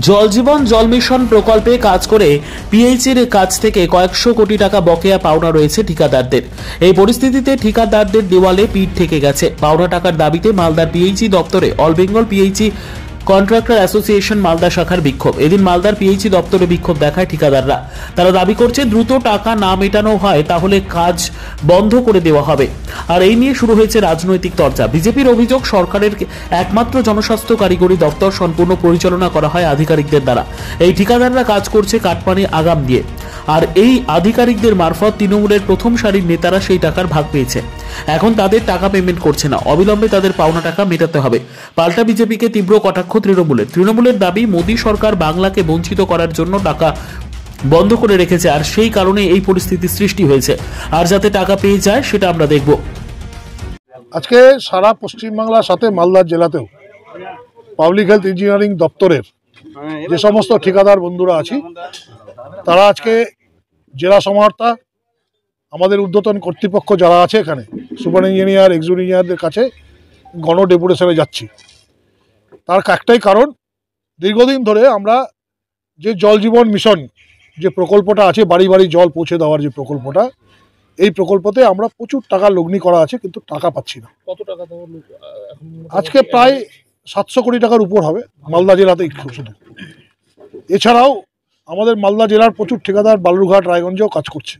জল জীবন জল মিশন প্রকল্পে কাজ করে পিএইচির কাছ থেকে কয়েকশো কোটি টাকা বকেয়া পাওনা রয়েছে ঠিকাদারদের। এই পরিস্থিতিতে ঠিকাদারদের দেওয়ালে পিঠ থেকে গেছে। পাওনা টাকার দাবিতে মালদার পিএইচি দপ্তরে all Bengal PHE contractor association Malda শাখার বিক্ষোভ। এদিন মালদার পিএইচি দপ্তরে বিক্ষোভ দেখায় ঠিকাদাররা। তারা দাবি করছে দ্রুত টাকা না মেটানো হয় তাহলে কাজ বন্ধ করে দেওয়া হবে। আর এই নিয়ে শুরু হয়েছে রাজনৈতিক চর্চা। বিজেপির অভিযোগ সরকারের একমাত্র জনস্বাস্থ্য কারিগরি দপ্তর সম্পূর্ণ পরিচালনা করা হয় আধিকারিকদের দ্বারা। এই ঠিকাদাররা কাজ করছে কাটমানি আগাম দিয়ে, আর এই আধিকারিকদের মারফত তৃণমূলের প্রথম সারির নেতারা সেই টাকার ভাগ পেয়েছে। এখন তাদের টাকা পেমেন্ট করছে না, অবিলম্বে তাদের পাওনা টাকা মেটাতে হবে। পাল্টা বিজেপিকে তীব্র কটাক্ষ তৃণমূলের দাবি মোদী সরকার বাংলাকে বঞ্চিত করার জন্য টাকা বন্ধ করে রেখেছে, আর সেই কারণে এই পরিস্থিতি সৃষ্টি হয়েছে। আর যাতে টাকা পেয়ে যায় সেটা আমরা দেখব। আজকে সারা পশ্চিমবাংলার সাথে মালদা জেলাতেও পাবলিক হেলথ ইঞ্জিনিয়ারিং দপ্তরের যে সমস্ত ঠিকাদার বন্ধুরা আছি, তারা আজকে জেলা সমাহর্তা, আমাদের ঊর্ধ্বতন কর্তৃপক্ষ যারা আছে এখানে, সুপার ইঞ্জিনিয়ার, এক্সিকিউটিভ ইঞ্জিনিয়ারদের কাছে গণ ডেপুটেশনে যাচ্ছি। তার একটাই কারণ, দীর্ঘদিন ধরে আমরা যে জল জীবন মিশন যে প্রকল্পটা আছে, বাড়ি বাড়ি জল পৌঁছে দেওয়ার যে প্রকল্পটা, এই প্রকল্পতে আমরা প্রচুর টাকা লগ্নি করা আছে, কিন্তু টাকা পাচ্ছি না। কত টাকা? আজকে প্রায় 700 কোটি টাকার উপর হবে মালদা জেলাতেই শুধু। এছাড়াও আমাদের মালদা জেলার প্রচুর ঠিকাদার বালুরঘাট, রায়গঞ্জেও কাজ করছে,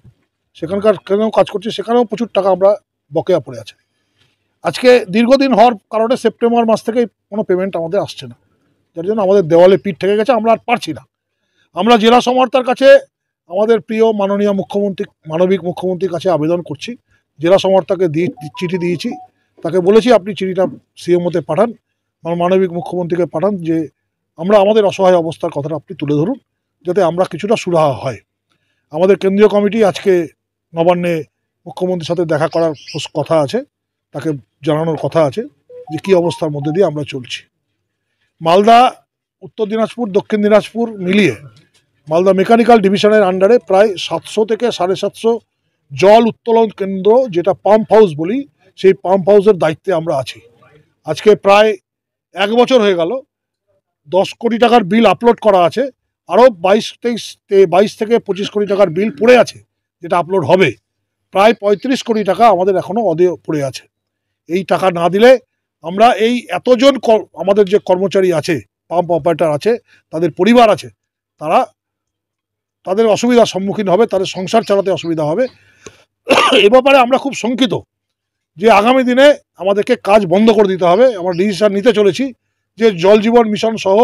সেখানেও প্রচুর টাকা আমরা বকেয়া পড়ে আছে। আজকে দীর্ঘদিন হওয়ার কারণে সেপ্টেম্বর মাস থেকে কোনো পেমেন্ট আমাদের আসছে না, যার জন্য আমাদের দেওয়ালে পিঠ থেকে গেছে, আমরা আর পারছি না। আমরা জেলা সমাহর্তার কাছে, আমাদের প্রিয় মাননীয় মুখ্যমন্ত্রী, মানবিক মুখ্যমন্ত্রীর কাছে আবেদন করছি। জেলা সমাহর্তাকে চিঠি দিয়েছি, তাকে বলেছি আপনি চিঠিটা সিএমওতে পাঠান, মানবিক মুখ্যমন্ত্রীকে পাঠান, যে আমরা আমাদের অসহায় অবস্থার কথাটা আপনি তুলে ধরুন, যাতে আমরা কিছুটা সুরাহা হয়। আমাদের কেন্দ্রীয় কমিটি আজকে নবান্নে মুখ্যমন্ত্রীর সাথে দেখা করার কথা আছে, তাকে জানানোর কথা আছে যে কী অবস্থার মধ্যে দিয়ে আমরা চলছি। মালদা, উত্তর দিনাজপুর, দক্ষিণ দিনাজপুর মিলিয়ে মালদা মেকানিক্যাল ডিভিশনের আন্ডারে প্রায় 700 থেকে 750 জল উত্তোলন কেন্দ্র, যেটা পাম্প হাউস বলি, সেই পাম্প হাউসের দায়িত্বে আমরা আছি। আজকে প্রায় 1 বছর হয়ে গেল, 10 কোটি টাকার বিল আপলোড করা আছে, আরও 22 থেকে 25 কোটি টাকার বিল পড়ে আছে, যেটা আপলোড হবে। প্রায় 35 কোটি টাকা আমাদের এখনও অদেয় পড়ে আছে। এই টাকা না দিলে আমরা এই এতজন আমাদের যে কর্মচারী আছে, পাম্প অপারেটর আছে, তাদের পরিবার আছে, তাদের অসুবিধার সম্মুখীন হবে, তাদের সংসার চালাতে অসুবিধা হবে। এ ব্যাপারে আমরা খুব শঙ্কিত যে আগামী দিনে আমাদেরকে কাজ বন্ধ করে দিতে হবে। আমরা ডিসিশন নিতে চলেছি যে জল জীবন মিশন সহ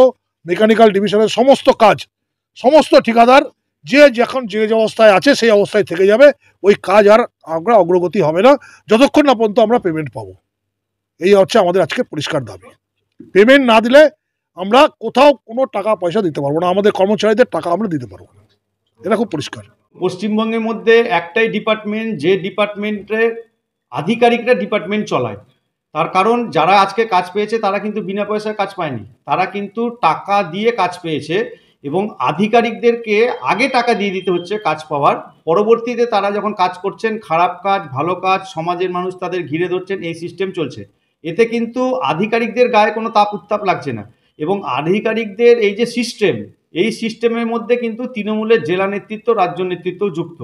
মেকানিক্যাল ডিভিশনের সমস্ত কাজ, সমস্ত ঠিকাদার যখন যে অবস্থায় আছে সেই অবস্থায় থেকে যাবে। ওই কাজ আর আমরা অগ্রগতি হবে না যতক্ষণ না পর্যন্ত আমরা পেমেন্ট পাবো। এই হচ্ছে আমাদের আজকে পরিষ্কার দাবি। পেমেন্ট না দিলে আমরা কোথাও কোনো টাকা পয়সা দিতে পারবো না, আমাদের কর্মচারীদের টাকা আমরা দিতে পারবো না, এটা খুব পরিষ্কার। পশ্চিমবঙ্গের মধ্যে একটাই ডিপার্টমেন্ট, যে ডিপার্টমেন্টের আধিকারিকরা ডিপার্টমেন্ট চলায়। তার কারণ যারা আজকে কাজ পেয়েছে তারা কিন্তু বিনা পয়সায় কাজ পায়নি, তারা কিন্তু টাকা দিয়ে কাজ পেয়েছে, এবং আধিকারিকদেরকে আগে টাকা দিয়ে দিতে হচ্ছে কাজ পাওয়ার। পরবর্তীতে তারা যখন কাজ করছেন, খারাপ কাজ, ভালো কাজ, সমাজের মানুষ তাদের ঘিরে ধরছেন, এই সিস্টেম চলছে। এতে কিন্তু আধিকারিকদের গায়ে কোনো তাপ উত্তাপ লাগছে না, এবং আধিকারিকদের এই যে সিস্টেম, এই সিস্টেমের মধ্যে কিন্তু তৃণমূলের জেলা নেতৃত্ব, রাজ্য নেতৃত্ব যুক্ত।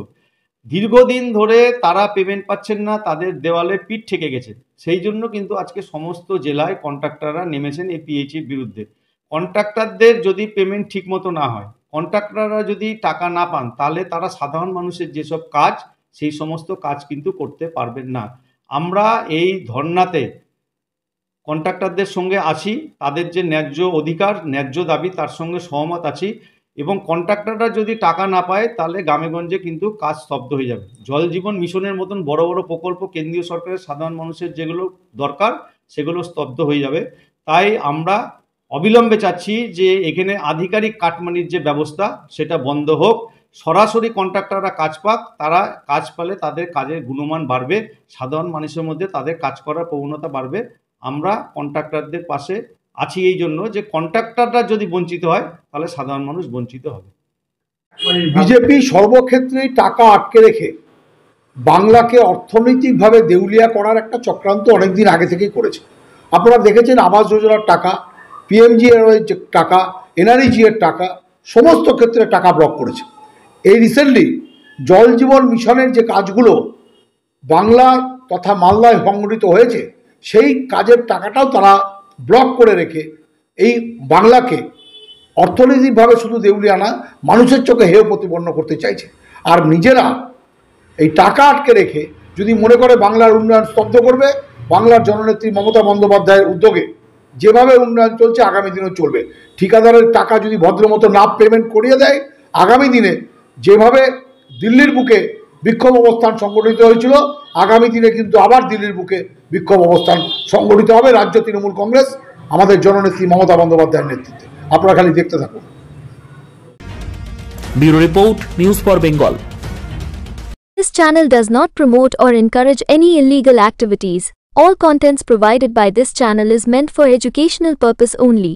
দীর্ঘদিন ধরে তারা পেমেন্ট পাচ্ছেন না, তাদের দেওয়ালে পিঠ ঠেকে গেছে। সেই জন্য কিন্তু আজকে সমস্ত জেলায় কন্ট্রাক্টররা নেমেছেন এই পিএইচির বিরুদ্ধে। কন্ট্রাক্টরদের যদি পেমেন্ট ঠিক মতো না হয়, কন্ট্রাক্টররা যদি টাকা না পান, তাহলে তারা সাধারণ মানুষের যেসব কাজ, সেই সমস্ত কাজ কিন্তু করতে পারবেন না। আমরা এই ধর্নাতে কন্ট্রাক্টরদের সঙ্গে আছি, তাদের যে ন্যায্য অধিকার, ন্যায্য দাবি, তার সঙ্গে সহমত আছি, এবং কন্ট্রাক্টররা যদি টাকা না পায় তাহলে গ্রামেগঞ্জে কিন্তু কাজ স্তব্ধ হয়ে যাবে। জল জীবন মিশনের মতন বড় বড় প্রকল্প কেন্দ্রীয় সরকারের সাধারণ মানুষের যেগুলো দরকার, সেগুলো স্তব্ধ হয়ে যাবে। তাই আমরা অবিলম্বে চাচ্ছি যে এখানে আধিকারিক কাটমানির যে ব্যবস্থা, সেটা বন্ধ হোক, সরাসরি কন্ট্রাক্টররা কাজ পাক। তারা কাজ পেলে তাদের কাজের গুণমান বাড়বে, সাধারণ মানুষের মধ্যে তাদের কাজ করার প্রবণতা বাড়বে। আমরা কন্ট্রাক্টরদের পাশে আছি এই জন্য যে কন্ট্রাক্টররা যদি বঞ্চিত হয় তাহলে সাধারণ মানুষ বঞ্চিত হবে। বিজেপি সর্বক্ষেত্রেই টাকা আটকে রেখে বাংলাকে অর্থনৈতিকভাবে দেউলিয়া করার একটা চক্রান্ত অনেকদিন আগে থেকেই করেছে। আপনারা দেখেছেন আবাস যোজনার টাকা, পিএমজিএর টাকা, এনআরইজি এর টাকা, সমস্ত ক্ষেত্রে টাকা ব্লক করেছে। এই রিসেন্টলি জল জীবন মিশনের যে কাজগুলো বাংলা তথা মালদায় সংগঠিত হয়েছে, সেই কাজের টাকাটাও তারা ব্লক করে রেখে এই বাংলাকে অর্থনৈতিকভাবে শুধু দেউলিয়া না, মানুষের চোখে হেয় প্রতিপন্ন করতে চাইছে। আর নিজেরা এই টাকা আটকে রেখে যদি মনে করে বাংলার উন্নয়ন স্তব্ধ করবে, বাংলার জননেত্রী মমতা বন্দ্যোপাধ্যায়ের উদ্যোগে যেভাবে উন্নয়ন চলছে আগামী দিনেও চলবে। ঠিকাদারের টাকা যদি ভদ্রমতো না পেমেন্ট করিয়ে দেয়, আগামী দিনে যেভাবে দিল্লির বুকে বিক্ষোভ অবস্থান সংগঠিত হয়েছিল, আগামী দিনে কিন্তু আবার দিল্লির বুকে বিক্ষোভ অবস্থান সংগঠিত হবে রাজ্য তৃণমূল কংগ্রেস আমাদের জননেত্রী মমতা বন্দ্যোপাধ্যায়ের নেতৃত্বে। আপনারা খালি দেখতে থাকুন। Bureau report, news for Bengal. This channel does not promote or encourage any illegal activities. All contents provided by this channel is meant for educational purpose only.